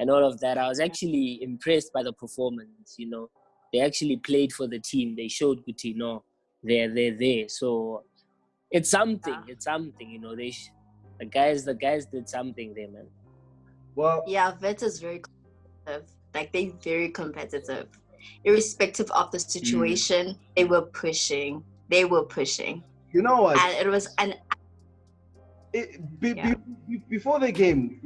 and all of that. I was actually impressed by the performance. They actually played for the team. They showed good, they're there. So it's something. It's something. The guys did something there, man. Well, yeah, Wits is very competitive. Like, they're very competitive. Irrespective of the situation, they were pushing. You know what? And it was before the game,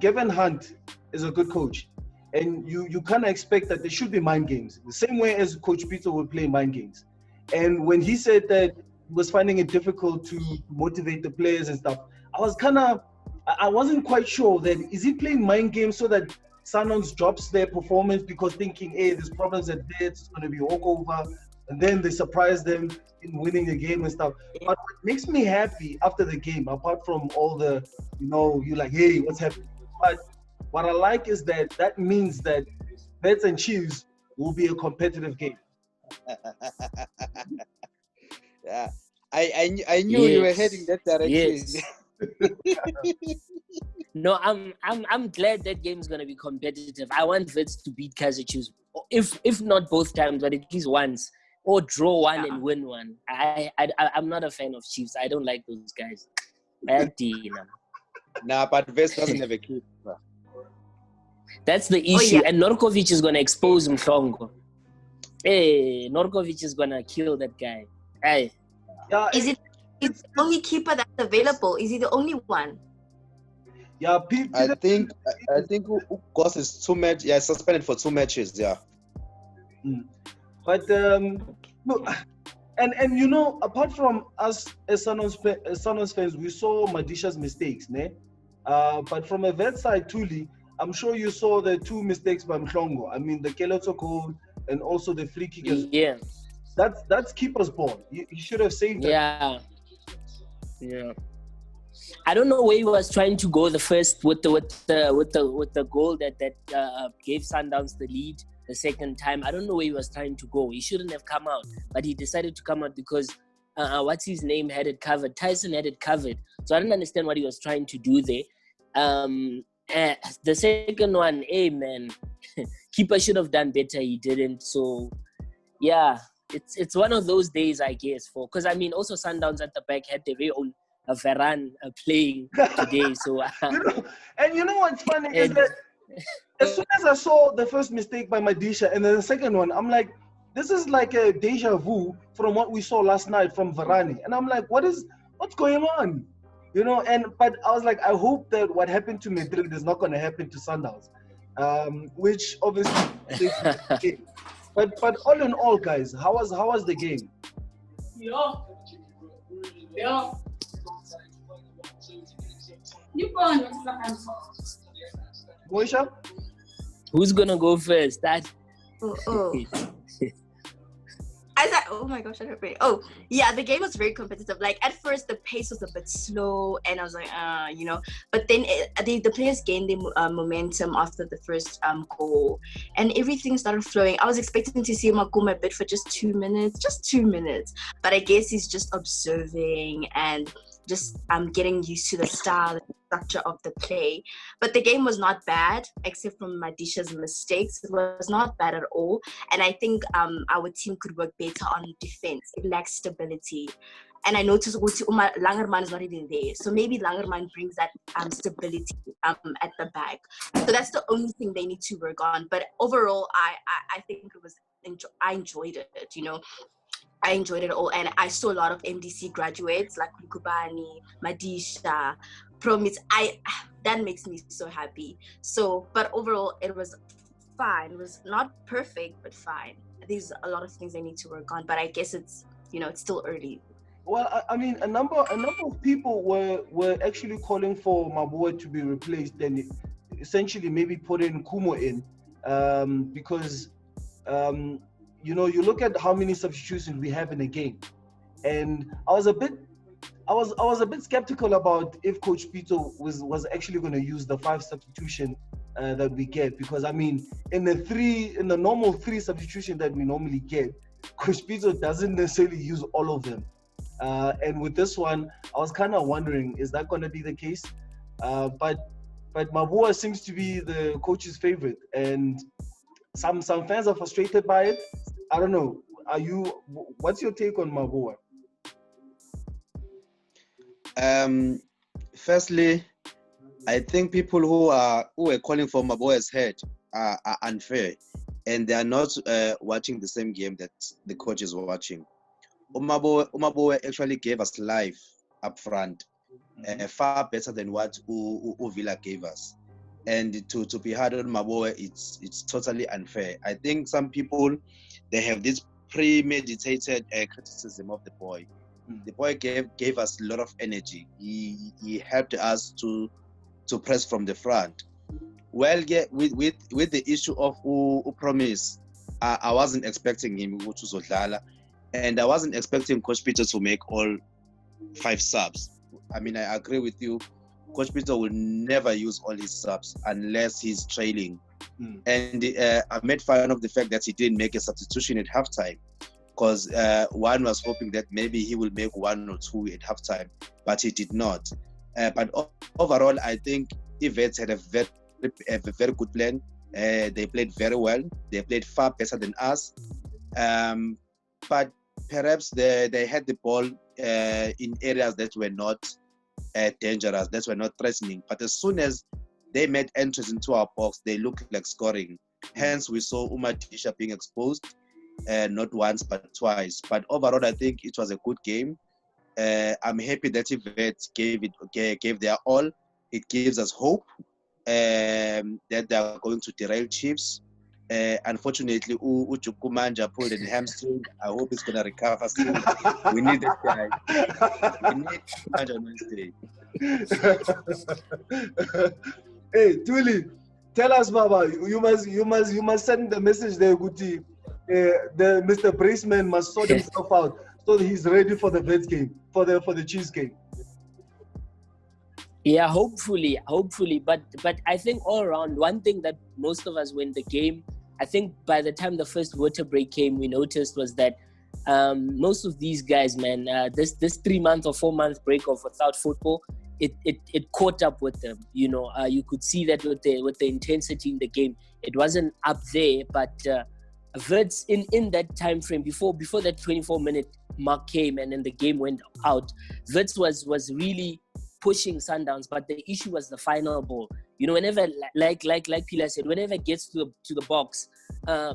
Gavin Hunt is a good coach, and you kind of expect that there should be mind games, the same way as Coach Peter would play mind games. And when he said that he was finding it difficult to motivate the players and stuff, I wasn't quite sure that is he playing mind games so that Sundowns drops their performance because thinking, hey, there's problems at there, it's going to be walkover, and then they surprise them in winning the game and stuff. But what makes me happy after the game, apart from all the, you're like, hey, what's happening? But what I like is that means that Wits and Chiefs will be a competitive game. Yeah, I knew you were heading that direction. Yes. No, I'm glad that game's gonna be competitive. I want Wits to beat Kaizer Chiefs, if not both times, but at least once, or draw one and win one. I'm not a fan of Chiefs. I don't like those guys. Nah, but Wits doesn't have a keeper. That's the issue, and Norkovic is gonna expose Mhlongo. Hey, Norkovic is gonna kill that guy. Hey. Yeah, is it the only keeper that's available? Is he the only one? Yeah, I think Goss is suspended for 2 matches. Yeah. But look, and apart from us as Sundowns fans, we saw Madisha's mistakes, ne? But from a vet side, Thuli, I'm sure you saw the 2 mistakes by Mhlongo. I mean, the Keloto goal and also the free kick. Yeah. That's keeper's ball. He should have saved that. Yeah. I don't know where he was trying to go the first with the goal that gave Sundowns the lead the second time. I don't know where he was trying to go. He shouldn't have come out, but he decided to come out because what's his name had it covered. Tyson had it covered, so I didn't understand what he was trying to do there. The second one, hey man, keeper should have done better. He didn't. So yeah, it's one of those days, I guess, because I mean also Sundowns at the back had their very own Ferran playing today. So and you know what's funny is that as soon as I saw the first mistake by Madisha and then the second one, I'm like, this is like a deja vu from what we saw last night from Varane. And I'm like, what's going on? But I was like, I hope that what happened to Madrid is not going to happen to Sundowns, which obviously. But all in all, guys, how was the game? Yeah. Moesha? Who's gonna go first? I said, oh my gosh, I don't know. Oh, yeah, the game was very competitive. Like, at first, the pace was a bit slow, and I was like, But then the players gained the momentum after the first goal, and everything started flowing. I was expecting to see Makuma a bit for just 2 minutes. But I guess he's just observing and just getting used to the style and structure of the play. But the game was not bad, except from Madisha's mistakes. It was not bad at all. And I think our team could work better on defense. It lacks stability. And I noticed Langerman is not even there. So maybe Langerman brings that stability at the back. So that's the only thing they need to work on. But overall, I think I enjoyed it, I enjoyed it all, and I saw a lot of MDC graduates like Kubani, Madisha, Promits. That makes me so happy. So, but overall, it was fine. It was not perfect, but fine. There's a lot of things I need to work on, but I guess it's still early. Well, I mean, a number of people were actually calling for Mabua to be replaced and essentially maybe putting Kumo in, because. You look at how many substitutions we have in a game, and I was a bit skeptical about if Coach Peter was actually going to use the 5 substitution that we get, because I mean in the normal 3 substitution that we normally get, Coach Peter doesn't necessarily use all of them, and with this one I was kind of wondering, is that going to be the case? But but Mabua seems to be the coach's favorite, and some fans are frustrated by it. I don't know. What's your take on Mabua? Firstly, I think people who are calling for Maboa's head are unfair, and they are not watching the same game that the coach is watching. Umaboa actually gave us life up front, far better than what Villa gave us. And to be hard on Maboa, it's totally unfair. I think some people, they have this premeditated criticism of the boy. The boy gave us a lot of energy. He helped us to press from the front. Well, yeah, with the issue of promise, I wasn't expecting him to Zodlala, and I wasn't expecting Coach Peter to make all 5 subs. I mean, I agree with you. Coach Peter will never use all his subs unless he's trailing. And I made fun of the fact that he didn't make a substitution at halftime, because one was hoping that maybe he will make 1 or 2 at halftime, but he did not. But overall, I think Wits had a very good plan. They played very well. They played far better than us. But perhaps they had the ball in areas that were not dangerous, that were not threatening. But as soon as they made entries into our box, they looked like scoring. Hence, we saw Umadisha being exposed, not once but twice. But overall, I think it was a good game. I'm happy that Wits gave their all. It gives us hope that they are going to derail Chiefs. Unfortunately, Ujukumanja pulled a hamstring. I hope he's going to recover soon. We need that guy. We need Ujukumanja on Wednesday. Hey, Thuli, tell us, Baba. You must send the message there, Guti. The Mr. Braceman must sort himself out so that he's ready for the Wits game, for the Chiefs game. Yeah, hopefully. But I think all around, one thing that most of us when the game, I think by the time the first water break came, we noticed was that most of these guys, man, this 3-month or 4-month break of without football, it caught up with them. You know, you could see that with the intensity in the game, it wasn't up there. But Wits in that time frame before that 24-minute mark came and then the game went out, Wits was really pushing Sundowns, but the issue was the final ball. You know, whenever, like Pila said, whenever it gets to the box,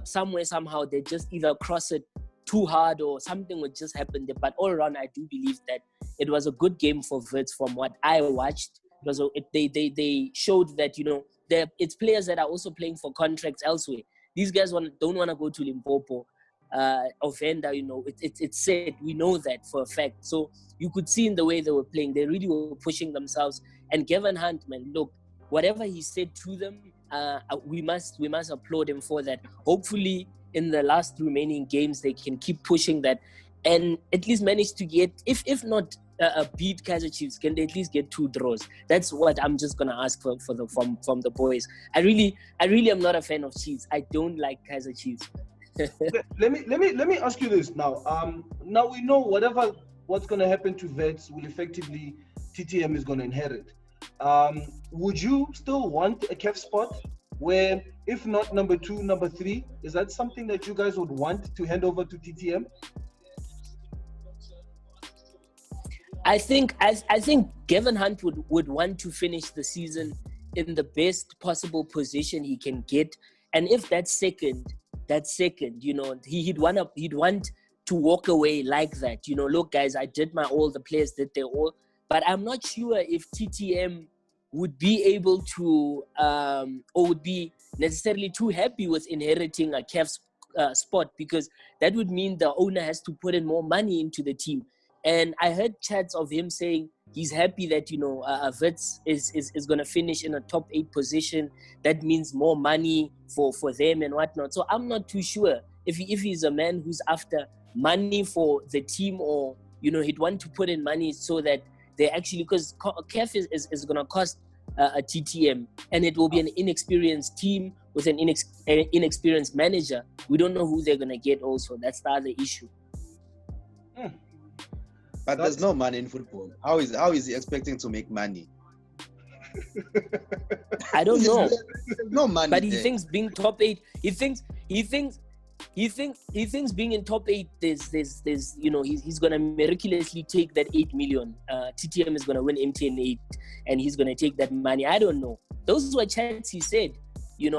somehow they just either cross it too hard or something would just happen there. But all around, I do believe that it was a good game for Wits from what I watched. They showed that, you know, it's players that are also playing for contracts elsewhere. These guys don't want to go to Limpopo or Venda, you know. It's said, we know that for a fact. So you could see in the way they were playing, they really were pushing themselves. And Kevin Hunt, man, look, whatever he said to them, we must applaud him for that. Hopefully, in the last remaining games, they can keep pushing that and at least manage to get, if not beat Kaizer Chiefs, can they at least get 2 draws? That's what I'm just gonna ask from the boys. I really am not a fan of Chiefs. I don't like Kaizer Chiefs. let me ask you this now. Now we know what's gonna happen to Wits will effectively TTM is gonna inherit. Would you still want a KEF spot where, if not number 2, number 3, is that something that you guys would want to hand over to TTM? I think Kevin Hunt would want to finish the season in the best possible position he can get, and if that's second, you know, he'd want to walk away like that. You know, look, guys, I did my all, the players did their all, but I'm not sure if TTM would be able to or would be necessarily too happy with inheriting a KEF spot, because that would mean the owner has to put in more money into the team. And I heard chats of him saying he's happy that, you know, Wits is going to finish in a top 8 position. That means more money for them and whatnot. So I'm not too sure if he's a man who's after money for the team, or, you know, he'd want to put in money so that they actually, because KEF is going to cost a TTM, and it will be an inexperienced team with an inexperienced manager. We don't know who they're going to get also. That's the other issue. But there's no money in football. How is he expecting to make money? I don't know. There's no money But he there. thinks being top 8, he thinks being in top 8, there's he's gonna miraculously take that 8 million. TTM is gonna win MTN 8 and he's gonna take that money. I don't know. Those were chats he said,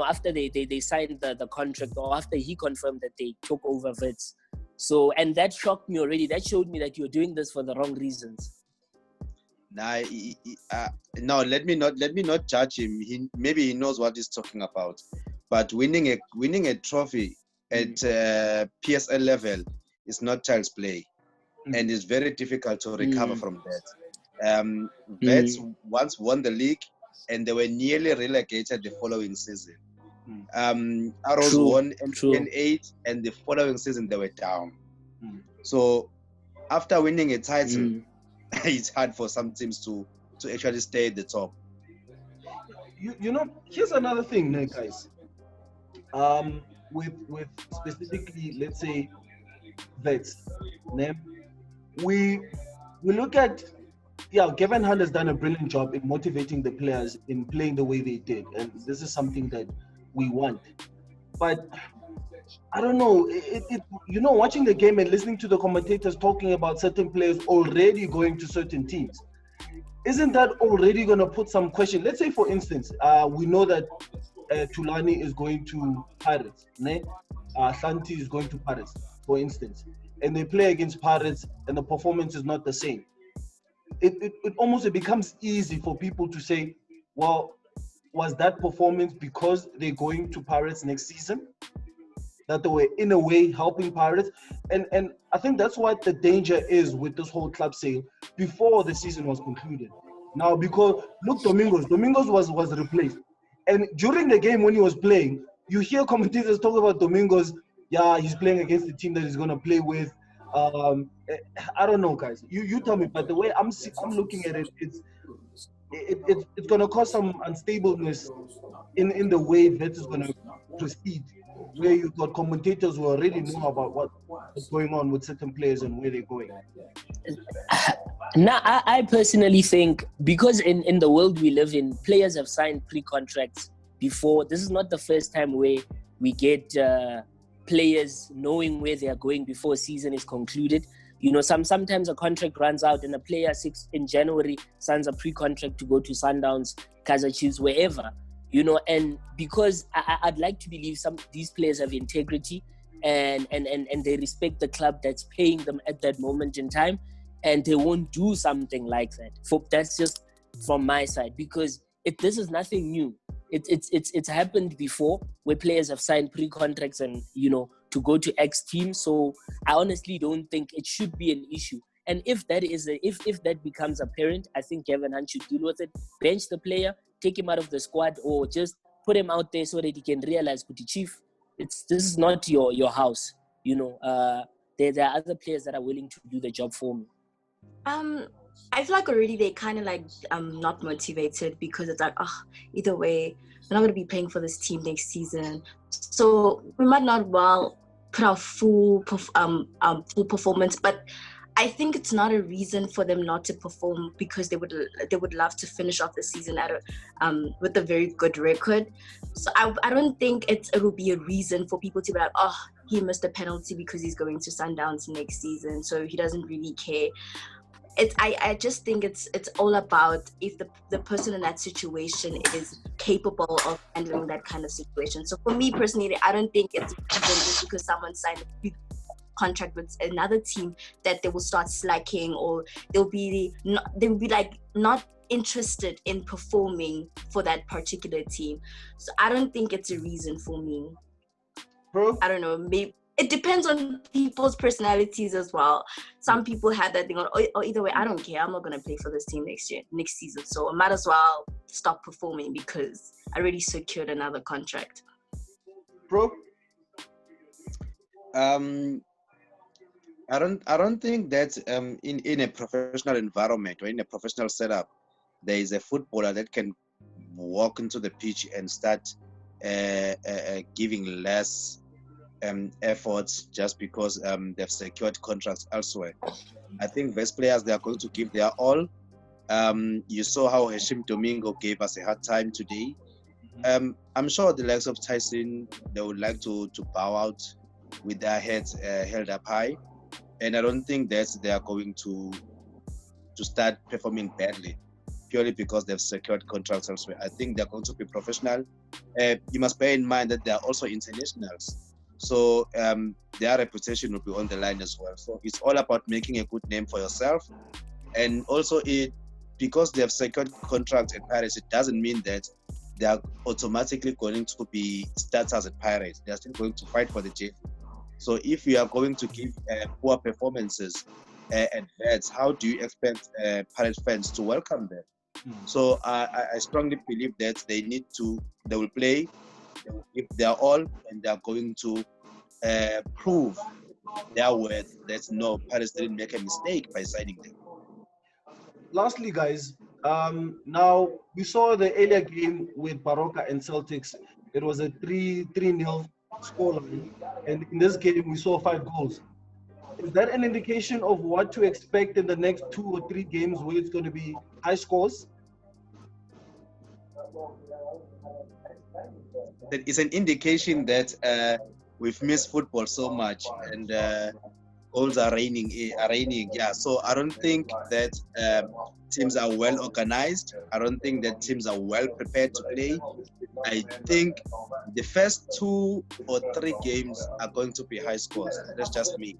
after they signed the contract, or after he confirmed that they took over Wits. So, and that shocked me already. That showed me that you're doing this for the wrong reasons. Nah, no, let me not judge him. Maybe he knows what he's talking about. But winning a trophy at PSL level is not child's play, and it's very difficult to recover from that. Wits once won the league, and they were nearly relegated the following season. Arrows won MTN 8, and the following season they were down. So after winning a title, it's hard for some teams to actually stay at the top. Here's another thing, guys. With specifically, let's say, Wits, we look at, Kevin Hunt has done a brilliant job in motivating the players in playing the way they did, and this is something that we want. But I don't know, watching the game and listening to the commentators talking about certain players already going to certain teams, isn't that already going to put some question? Let's say, for instance, we know that Philani is going to Pirates, Santi is going to Pirates, for instance, and they play against Pirates and the performance is not the same. It becomes easy for people to say, well, was that performance because they're going to Pirates next season? That they were in a way helping Pirates, and I think that's what the danger is with this whole club sale before the season was concluded. Now, because look, Domingos was replaced, and during the game when he was playing, you hear commentators talk about Domingos. Yeah, he's playing against the team that he's gonna play with. I don't know, guys. You tell me. But the way I'm looking at it, it's gonna cause some unstableness in the way Wits is gonna proceed, where you got commentators who already know about what's going on with certain players and where they're going. Now, I personally think, because in the world we live in, players have signed pre-contracts before. This is not the first time where we get players knowing where they are going before a season is concluded. Sometimes a contract runs out and a player in January signs a pre-contract to go to Sundowns, Kaizer Chiefs, wherever. And because I'd like to believe these players have integrity and they respect the club that's paying them at that moment in time, and they won't do something like that. That's just from my side, because this is nothing new. It's happened before where players have signed pre-contracts and to go to X team. So I honestly don't think it should be an issue. And if that becomes apparent, I think Kevin Hunt should deal with it. Bench the player, take him out of the squad, or just put him out there so that he can realize, Chief, this is not your house. There are other players that are willing to do the job for me. I feel like already they kind of not motivated, because it's like, either way, we're not going to be playing for this team next season, so we might not put our full performance. But I think it's not a reason for them not to perform, because they would love to finish off the season with a very good record. So I don't think it will be a reason for people to be like, he missed a penalty because he's going to Sundowns next season, so he doesn't really care. I just think it's all about if the person in that situation is capable of handling that kind of situation. So for me personally, I don't think it's just because someone signed a contract with another team that they will start slacking, or they'll be not interested in performing for that particular team. So I don't think it's a reason for me. Bro, I don't know, maybe it depends on people's personalities as well. Some people have that thing on, or either way, I don't care, I'm not going to play for this team next season, so I might as well stop performing because I already secured another contract. Bro? I don't think that in a professional environment or in a professional setup, there is a footballer that can walk into the pitch and start giving less efforts just because they've secured contracts elsewhere. I think best players, they are going to give their all, You saw how Hashim Domingo gave us a hard time today. I'm sure the likes of Tyson, they would like to bow out with their heads held up high, and I don't think that they are going to start performing badly purely because they've secured contracts elsewhere. I think they're going to be professional. You must bear in mind that they are also internationals, so their reputation will be on the line as well. So it's all about making a good name for yourself, and also because they have secured contracts at Pirates, it doesn't mean that they are automatically going to be starters at Pirates. They are still going to fight for the jersey. So if you are going to give poor performances at Wits, how do you expect Pirates fans to welcome them? So I strongly believe that they will play, they will give their all, and they are going to prove their worth that no, Pirates didn't make a mistake by signing them. Lastly, guys, now we saw the earlier game with Baroka and Celtics. It was a 3-0 scoreline, and in this game we saw 5 goals. Is that an indication of what to expect in the next 2 or 3 games where it's going to be high scores? It's an indication that we've missed football so much, and goals are raining. Yeah, so I don't think that teams are well organized. I don't think that teams are well prepared to play. I think the first 2 or 3 games are going to be high scores. That's just me.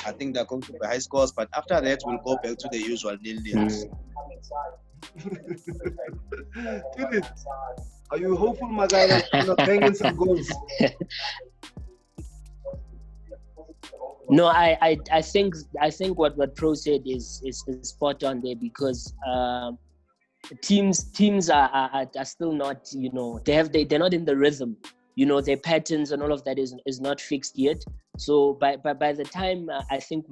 I think they're going to be high scores, but after that we'll go back to the usual nil-nils. Are you hopeful, Magala, banging some goals? No, I think what Pro said is spot on there, because teams are still not, they're not in the rhythm. Their patterns and all of that is not fixed yet. So by the time I think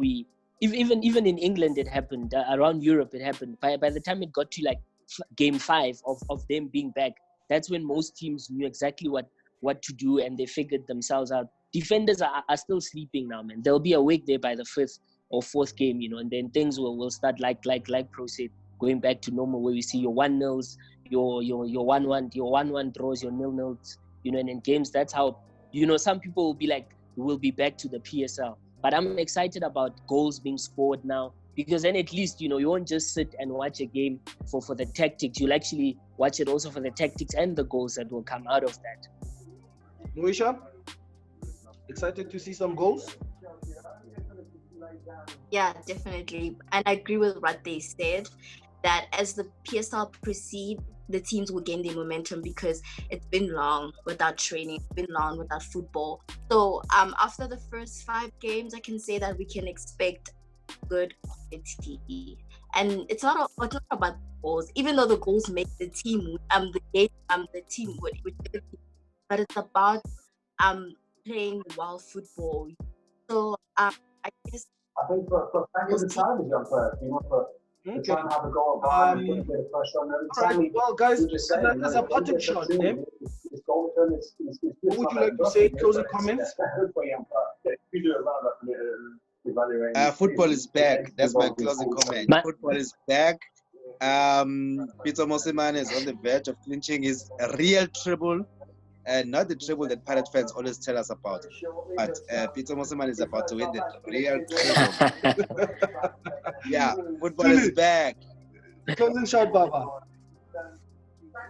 even in England it happened, around Europe it happened. By the time it got to like game 5 of them being back, that's when most teams knew exactly what to do, and they figured themselves out. Defenders are still sleeping now, man. They'll be awake there by the 5th or 4th game, and then things will start like Pro said, going back to normal, where we see your 1-0s, your 1-1, your 1-1 draws, your 0-0s, and in games, that's how, some people will be like, we'll be back to the PSL. But I'm excited about goals being scored now, because then at least, you won't just sit and watch a game for the tactics. You'll actually watch it also for the tactics and the goals that will come out of that. Moesha, excited to see some goals? Yeah, definitely. And I agree with what they said, that as the PSL proceed, the teams will gain their momentum, because it's been long without training, it's been long without football. So after the first 5 games, I can say that we can expect good quality. And it's not about goals, even though the goals make the team the team would, but it's about playing well football. So I guess I think for the time is young player. You want to try and have a go at and put a bit of pressure on them. All right, well, guys, there's a parting shot there. What would you like to say? Closing comments? Football is back. That's my closing comment. Football is back. Peter Mosimane is on the verge of clinching his real treble. Not the treble that Pirate fans always tell us about, but Peter Mosimane is about to win the real treble. Yeah, football is back. Closing shot, Baba.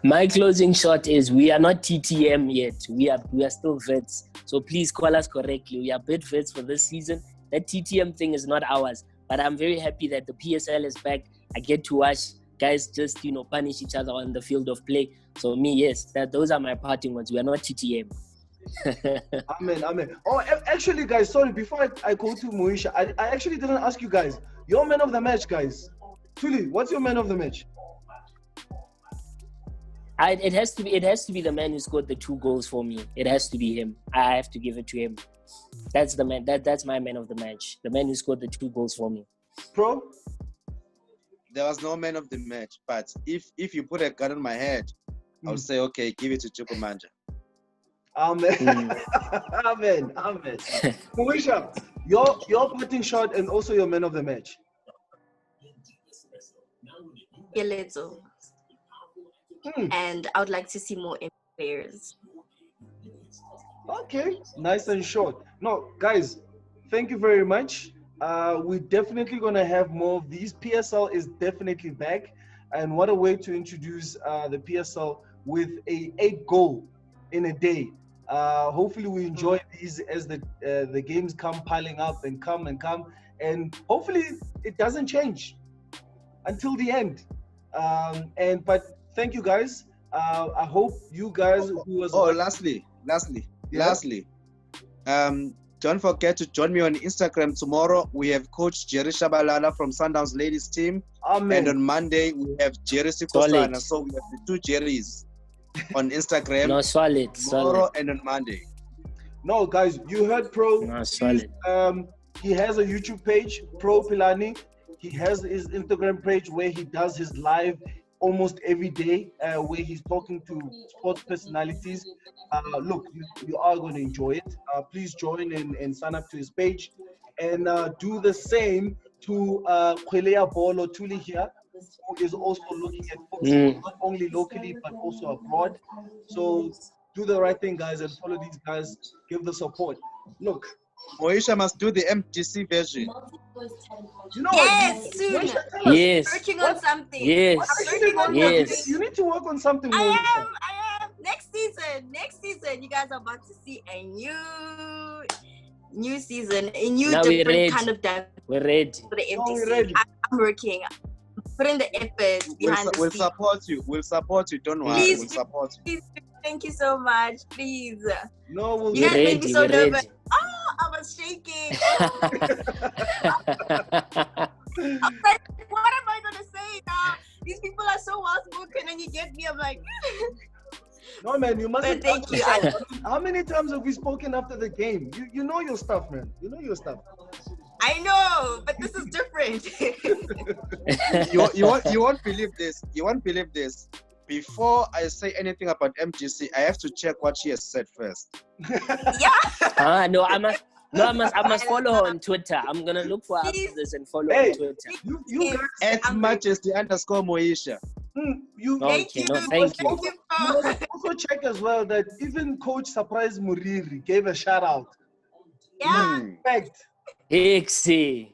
My closing shot is, we are not TTM yet. We are still Wits. So please call us correctly. We are bit Wits for this season. That TTM thing is not ours. But I'm very happy that the PSL is back. I get to watch guys just, punish each other on the field of play. So yes, those are my parting words. We are not TTM. Amen. Oh, actually, guys, sorry, before I go to Moesha, I actually didn't ask you guys. Your man of the match, guys. Thuli, what's your man of the match? It has to be the man who scored the 2 goals for me. It has to be him. I have to give it to him. That's the man. That's my man of the match. The man who scored the 2 goals for me. Pro? There was no man of the match, but if you put a gun on my head, I would say, okay, give it to Chukwumanja. Amen. Amen. Moesha, your parting shot and also your man of the match. Pielezo. And I would like to see more players. Okay, nice and short. No, guys, thank you very much. We're definitely gonna have more of these. PSL is definitely back, and what a way to introduce the PSL with a 8-goal in a day. Hopefully, we enjoy these as the games come piling up and come, and hopefully it doesn't change until the end. But thank you guys. I hope you guys who was lastly, don't forget to join me on Instagram tomorrow. We have Coach Jerry Shabalala from Sundowns ladies team. Amen. And on Monday we have Jerry Sikosana. So we have the two Jerrys on Instagram. No, solid. Tomorrow and on Monday. No, guys, you heard Pro. No, solid. He has a YouTube page, ProPhilani. He has his Instagram page where he does his live almost every day, where he's talking to sports personalities. Look, you are going to enjoy it. Please join and sign up to his page, and do the same to Kwelea Bolo Thuli here, who is also looking at football, not only locally but also abroad. So do the right thing, guys, and follow these guys. Give the support. Look, Moesha must do the MGC version. You know Yes, what? soon. Moesha, tell us. Yes. Working on something. Yes. I'm working on Yes. something. You need to work on something. I Moesha. am. Next season, you guys are about to see a new season, a new Now we're different ready. kind of dance We're ready. for the Now we're MTC. ready. I'm working. Putting the effort behind We'll the scenes. support you. We'll support you. Don't worry. Please, We'll support you. Please, thank you so much. Please. No, we'll You We're guys made me ready. so We're nervous. ready. Oh, I was shaking. I'm like, what am I gonna say now? These people are so well spoken, and you get me. I'm like, No, man, you mustn't. But thank doubt you. yourself. How many times have we spoken after the game? You know your stuff, man. You know your stuff. I know, but this is different. You won't believe this. You won't believe this. Before I say anything about MGC, I have to check what she has said first. Yeah. No, I must follow her on Twitter. I'm gonna look for her after this and follow her Hey. on Twitter. You guys, At I'm Majesty_Moesha. you Thank Okay, you. no, thank you. Thank you. you must also check as well that even Coach Surprise Muriri gave a shout out. Yeah. Fact. Hixie.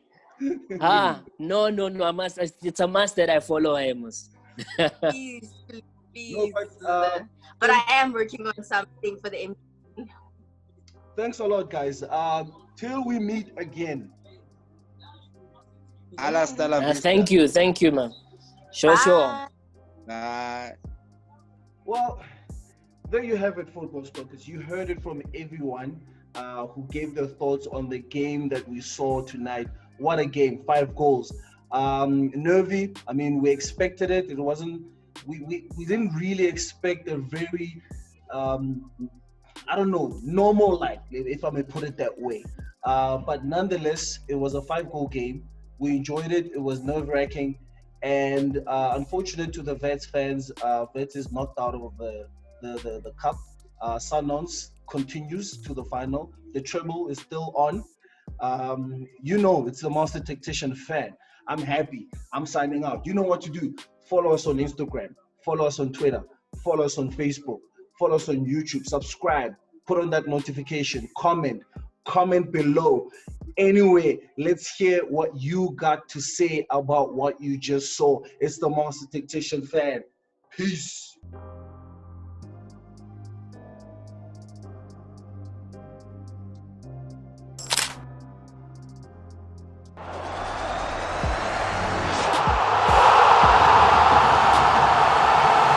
No. I must. It's a must that I follow her. Amos. Please. No, But I am working on something for the MTC. Thanks a lot, guys. Till we meet again. Hasta la vista. Thank you, man. Sure. Bye. Bye. Well, there you have it, football Stalkers. You heard it from everyone who gave their thoughts on the game that we saw tonight. What a game, 5 goals. Nervy, I mean, we expected it. It wasn't, we didn't really expect a very, I don't know, normal life, if I may put it that way. But nonetheless, it was a 5-goal game. We enjoyed it. It was nerve-wracking. And unfortunate to the Wits fans, Wits is knocked out of the cup. Sundowns continues to the final. The treble is still on. It's the Master Tactician fan. I'm happy. I'm signing out. You know what to do. Follow us on Instagram. Follow us on Twitter. Follow us on Facebook. Follow us on YouTube. Subscribe. Put on that notification. Comment below. Anyway, let's hear what you got to say about what you just saw. It's the Master Tactician fan. Peace.